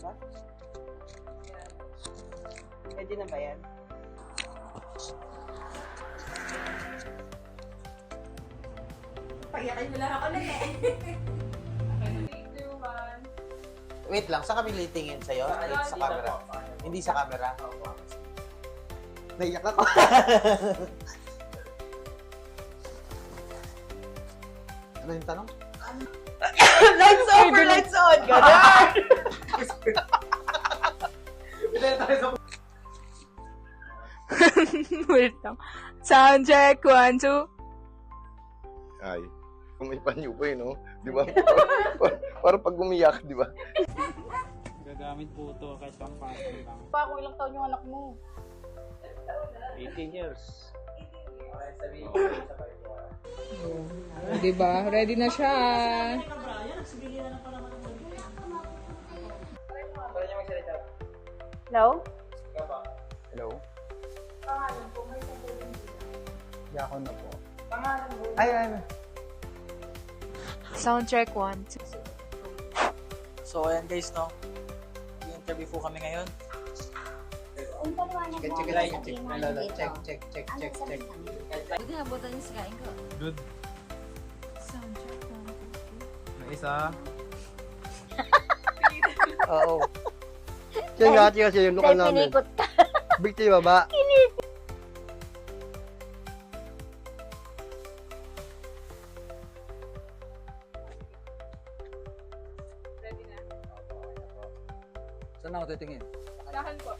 ba? Pwede na ba yan? Payakin mo lang ako na eh. Wait lang, saan kami litingin sa'yo? Sa camera. Hindi sa camera. Naiyak ako. Ano yung tanong? Lights over, lights on! Ganun! Wait lang. Sound check, 1, 2. Ay, kung may panyo pa no? Di ba? Para pag umiyak, di ba? Gagamit po ito kahit pang party lang. Pa, kung ilang taon yung anak mo. 18 years. Diba? Ready na siya. Hello? Hello? Pangalan po, may sabihin. Yako na po. Pangalan mo. Ay. Sound check, 1, 2. So, ayan guys, no? I-interview po kami ngayon. Check. Buti nabutan yung sikain ko. Good. Sound check, 1, 2. May isa. Oo. Kaya nga ati kasi yung lokal namin. Biktima ba? Saan ako titingin? Tahan po.